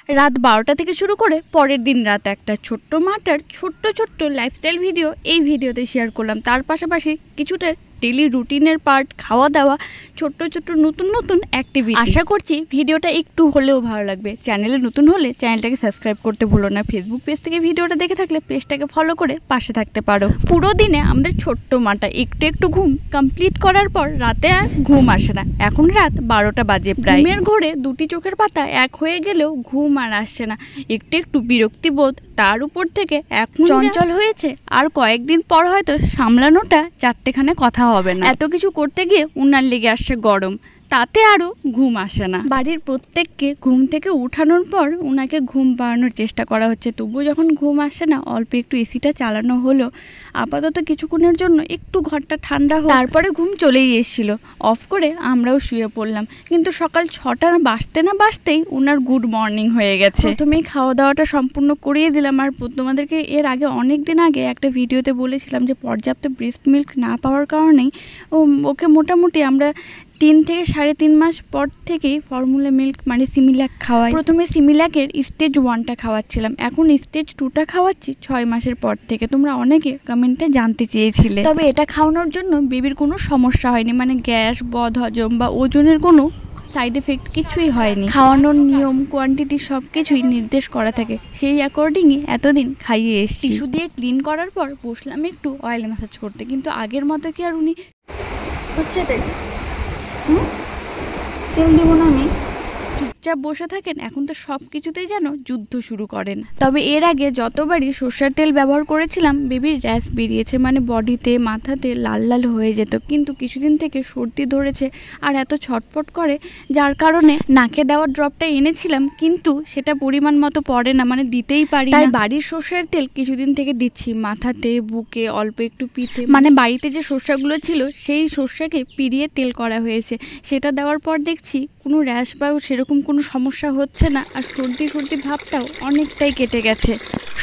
রাত 12টা থেকে শুরু করে পরের দিন রাত 1টা ছোট্ট মাটার ছোট্ট লাইফস্টাইল ভিডিও এই ভিডিওতে শেয়ার করলাম। তার পাশাপাশি কিছুটা ডেলি রুটিনের পার্ট, খাওয়া দাওয়া, ছোট্ট নতুন অ্যাক্টিভিটি। আশা করছি ভিডিওটা একটু হলেও ভালো লাগবে। চ্যানেলে নতুন হলে চ্যানেলটাকে সাবস্ক্রাইব করতে ভুলো না। ফেসবুক পেজ থেকে ভিডিওটা দেখে থাকলে পেজটাকে ফলো করে পাশে থাকতে পারো। পুরো দিনে আমাদের ছোট্ট মাটা একটু ঘুম কমপ্লিট করার পর রাতে আর ঘুম আসে না। এখন রাত 12টা বাজে প্রায়। ঘুমের ঘোরে দুটি চোখের পাতা এক হয়ে গেলেও ঘুম আর আসছে না। একটু বিরক্তিবোধ, তার উপর থেকে এখন চঞ্চল হয়েছে। আর কয়েকদিন পর হয়তো সামলানোটা চারটেখানে কথা হবে না। এত কিছু করতে গিয়ে উনার লেগে আসছে গরম, তাতে আরও ঘুম আসে না। বাড়ির প্রত্যেককে ঘুম থেকে উঠানোর পর ওনাকে ঘুম পাড়ানোর চেষ্টা করা হচ্ছে, তবুও যখন ঘুম আসে না অল্প একটু এসিটা চালানো হলো। আপাতত কিছুক্ষণের জন্য একটু ঘরটা ঠান্ডা হলো, তারপরে ঘুম চলেই এসেছিল। অফ করে আমরাও শুয়ে পড়লাম, কিন্তু সকাল 6টা বাজতে না বাজতেই ওনার গুড মর্নিং হয়ে গেছে। প্রথমেই খাওয়া দাওয়াটা সম্পূর্ণ করিয়ে দিলাম। আর তোমাদেরকে এর আগে অনেক দিন আগে একটা ভিডিওতে বলেছিলাম যে পর্যাপ্ত ব্রেস্ট মিল্ক না পাওয়ার কারণেই ওকে মোটামুটি আমরা 3 থেকে 3.5 মাস পর থেকেই ফর্মুলা মিল্ক মানে সিমিল্যাক খাওয়াই। প্রথমে সিমিল্যাকের স্টেজ 1টা খাওয়াচ্ছিলাম, এখন স্টেজ 2টা খাওয়াচ্ছি 6 মাসের পর থেকে। তোমরা অনেকে কমেন্টে জানতে চেয়েছিলে। তবে এটা খাওয়ানোর জন্য বেবির কোনো সমস্যা হয়নি, মানে গ্যাস, বদহজম বা ওজনের কোনো সাইড এফেক্ট কিছুই হয়নি। খাওয়ানোর নিয়ম, কোয়ান্টিটি সব কিছুই নির্দেশ করা থাকে, সেই অ্যাকর্ডিংই এতদিন খাইয়ে এসেছি। টিস্যু দিয়ে ক্লিন করার পর বসলাম একটু অয়েল ম্যাসাজ করতে, কিন্তু আগের মতো কি আর উনি হচ্ছে এটাই তেল দেবো না আমি, চুপচাপ বসে থাকেন। এখন তো সব কিছুতেই যেন যুদ্ধ শুরু করেন। তবে এর আগে যতবারই সর্ষের তেল ব্যবহার করেছিলাম বেবির র্যাশ বেরিয়েছে, মানে বডিতে মাথাতে লাল হয়ে যেত। কিন্তু কিছুদিন থেকে সর্দি ধরেছে আর এত ছটফট করে, যার কারণে নাকে দেওয়ার ড্রপটা এনেছিলাম, কিন্তু সেটা পরিমাণ মতো পড়ে না, মানে দিতেই পারি না। বাড়ির সর্ষের তেল কিছুদিন থেকে দিচ্ছি মাথাতে, বুকে, অল্প একটু পিঠে। মানে বাড়িতে যে সর্ষাগুলো ছিল সেই সর্ষাকে পিড়িয়ে তেল করা হয়েছে, সেটা দেওয়ার পর দেখছি কোনো র্যাশ বা সেরকম কোনো সমস্যা হচ্ছে না। আর সর্দি ভাবটাও অনেকটাই কেটে গেছে।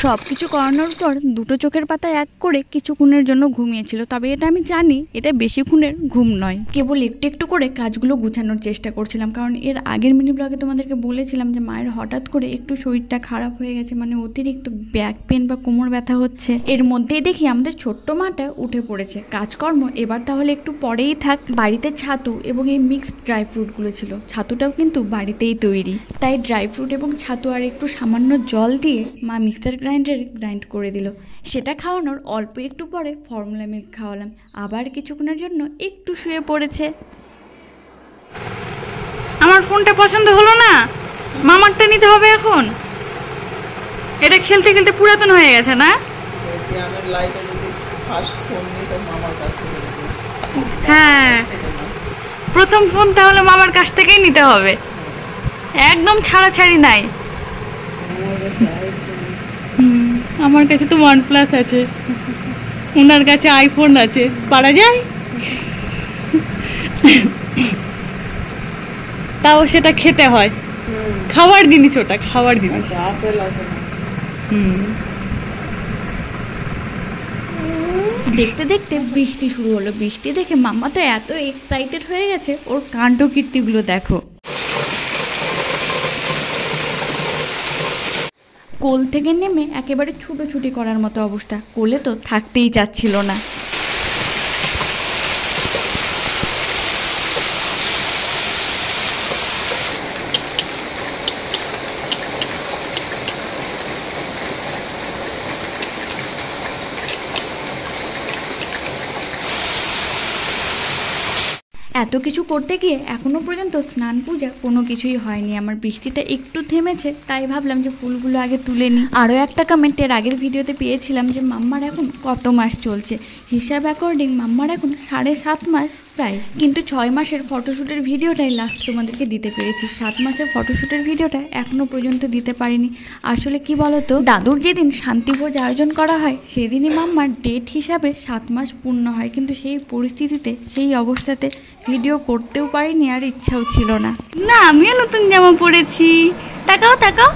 সব কিছু করানোর পর দুটো চোখের পাতা এক করে কিছুক্ষণের জন্য ঘুমিয়েছিল। তবে এটা আমি জানি এটা বেশিক্ষণের ঘুম নয়, কেবল একটু করে কাজগুলো গুছানোর চেষ্টা করছিলাম। কারণ এর আগের মিনি ব্লগে তোমাদেরকে বলেছিলাম যে মায়ের হঠাৎ করে একটু শরীরটা খারাপ হয়ে গেছে, মানে অতিরিক্ত ব্যাক পেন বা কোমর ব্যথা হচ্ছে। এর মধ্যেই দেখি আমাদের ছোট্ট মাটা উঠে পড়েছে। কাজকর্ম এবার তাহলে একটু পরেই থাক। বাড়িতে ছাতু এবং এই মিক্সড ড্রাই ফ্রুটগুলো ছিল, ছাতুটাও কিন্তু বাড়িতেই তৈরি, তাই ড্রাই ফ্রুট এবং ছাতু আর একটু সামান্য জল দিয়ে মা মিক্সার গ্রাইন্ডারে গ্রাইন্ড করে দিল। সেটা খাওয়ানোর অল্প একটু পরে ফর্মুলা মিল্ক খাওয়ালাম। আবার কিছুক্ষণের জন্য একটু শুয়ে পড়েছে। আমার ফোনটা পছন্দ হলো না, মামারটা নিতে হবে এখন। এটা খেলতে খেলতে পুরাতন হয়ে গেছে না? হ্যাঁ, প্রথম ফোন তাহলে মামার কাছ থেকেই নিতে হবে, একদম ছাড়াছাড়ি নাই। আমার কাছে তো OnePlus আছে, ওনার কাছে আইফোন আছে, পারা যায়? তাও সেটা খেতে হয়, খাওয়ার জিনিস, ওটা খাওয়ার জিনিস। দেখতে দেখতে বৃষ্টি শুরু হলো। বৃষ্টি দেখে মাম্মা তো এত এক্সাইটেড হয়ে গেছে, ওর কাণ্ড কীর্তিগুলো দেখো। কোল থেকে নেমে একেবারে ছুটোছুটি করার মতো অবস্থা, কোলে তো থাকতেই চাচ্ছিল না। এত কিছু করতে গিয়ে এখনো পর্যন্ত স্নান পূজা কোনো কিছুই হয়নি আমার। বৃষ্টিটা একটু থেমেছে, তাই ভাবলাম যে ফুলগুলো আগে তুলে নিই। আরও একটা কমেন্টের আগের ভিডিওতে পেয়েছিলাম যে মাম্মার এখন কত মাস চলছে। হিসাব অ্যাকর্ডিং মাম্মার এখন 7.5 মাস প্রায়, কিন্তু 6 মাসের ফটোশ্যুটের ভিডিওটাই লাস্ট তোমাদেরকে দিতে পেরেছি। 7 মাসের ফটোশ্যুটের ভিডিওটা এখনো পর্যন্ত দিতে পারিনি। আসলে কি বলতো, দাদুর যেদিন শান্তিভোজ আয়োজন করা হয় সেদিনই মাম্মার ডেট হিসাবে 7 মাস পূর্ণ হয়, কিন্তু সেই পরিস্থিতিতে, সেই অবস্থাতে ভিডিও করতেও পারিনি, আর ইচ্ছাও ছিল না। না, আমিও নতুন জামা পরেছি, তাকাও তাকাও।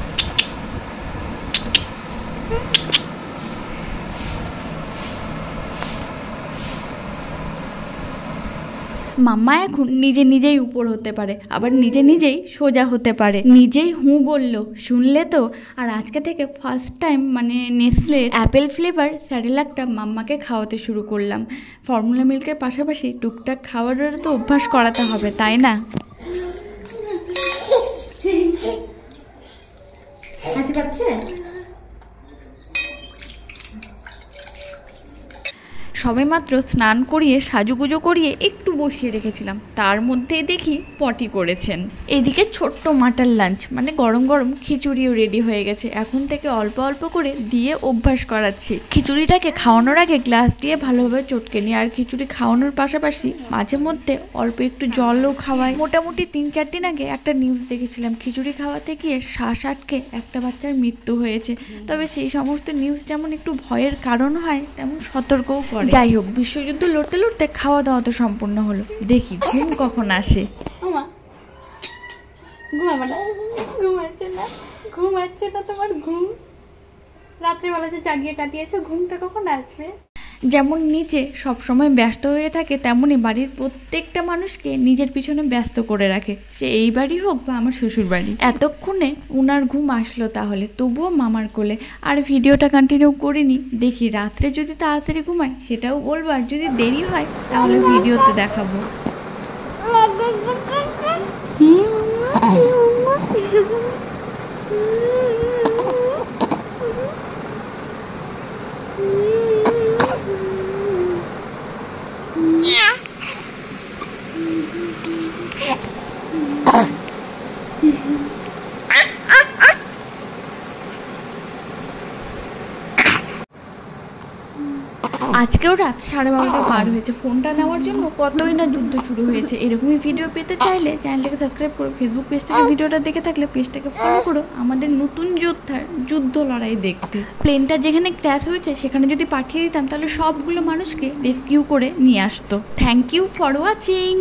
মাম্মা এখন নিজে নিজেই উপর হতে পারে, আবার নিজে নিজেই সোজা হতে পারে, নিজেই হুঁ বললো, শুনলে তো। আর আজকে থেকে ফার্স্ট টাইম মানে নেসলের অ্যাপেল ফ্লেভার স্যারেলাকটা মাম্মাকে খাওয়াতে শুরু করলাম। ফর্মুলা মিল্কের পাশাপাশি টুকটাক খাওয়ারেরও তো অভ্যাস করাতে হবে, তাই না? সবেমাত্র স্নান করিয়ে সাজুগুজো করিয়ে একটু বসিয়ে রেখেছিলাম, তার মধ্যেই দেখি পটি করেছেন। এদিকে ছোট্ট মাটার লাঞ্চ মানে গরম গরম খিচুড়িও রেডি হয়ে গেছে। এখন থেকে অল্প অল্প করে দিয়ে অভ্যাস করাচ্ছি। খিচুড়িটাকে খাওয়ানোর আগে গ্লাস দিয়ে ভালোভাবে চটকে নিই, আর খিচুড়ি খাওয়ানোর পাশাপাশি মাঝে মধ্যে অল্প একটু জলও খাওয়াই। মোটামুটি 3-4 দিন আগে একটা নিউজ দেখেছিলাম, খিচুড়ি খাওয়াতে গিয়ে শ্বাস আটকে একটা বাচ্চার মৃত্যু হয়েছে। তবে সেই সমস্ত নিউজ যেমন একটু ভয়ের কারণ হয়, তেমন সতর্কও করে। যাই হোক, বিশ্বযুদ্ধ লড়তে লড়তে খাওয়া দাওয়া তো সম্পূর্ণ হলো। দেখি ঘুম কখন আসে। ঘুমাচ্ছে না তোমার ঘুম? রাত্রেবেলা যে জাগিয়ে কাটিয়েছো, ঘুমটা কখন আসবে? যেমন নিচে সবসময় ব্যস্ত হয়ে থাকে, তেমনই বাড়ির প্রত্যেকটা মানুষকে নিজের পিছনে ব্যস্ত করে রাখে, সে এই বাড়ি হোক বা আমার শ্বশুর বাড়ি। এতক্ষণে উনার ঘুম আসলো তাহলে, তবুও মামার কোলে। আর ভিডিওটা কন্টিনিউ করিনি, দেখি রাত্রে যদি তাড়াতাড়ি ঘুমায় সেটাও বলবো, আর যদি দেরি হয় তাহলে ভিডিওতে দেখাবো। আজকেও রাত 12:30 পার হয়েছে। ফোনটা নেওয়ার জন্য কতই না যুদ্ধ শুরু হয়েছে। এরকমই ভিডিও পেতে চাইলে চ্যানেলটাকে সাবস্ক্রাইব করো, ফেসবুক পেজ থেকে ভিডিওটা দেখে থাকলে পেজটাকে ফলো করো আমাদের নতুন যোদ্ধার যুদ্ধ লড়াই দেখতে। প্লেনটা যেখানে ক্র্যাশ হয়েছে সেখানে যদি পাঠিয়ে দিতাম তাহলে সবগুলো মানুষকে রেস্কিউ করে নিয়ে আসতো। Thank you for watching.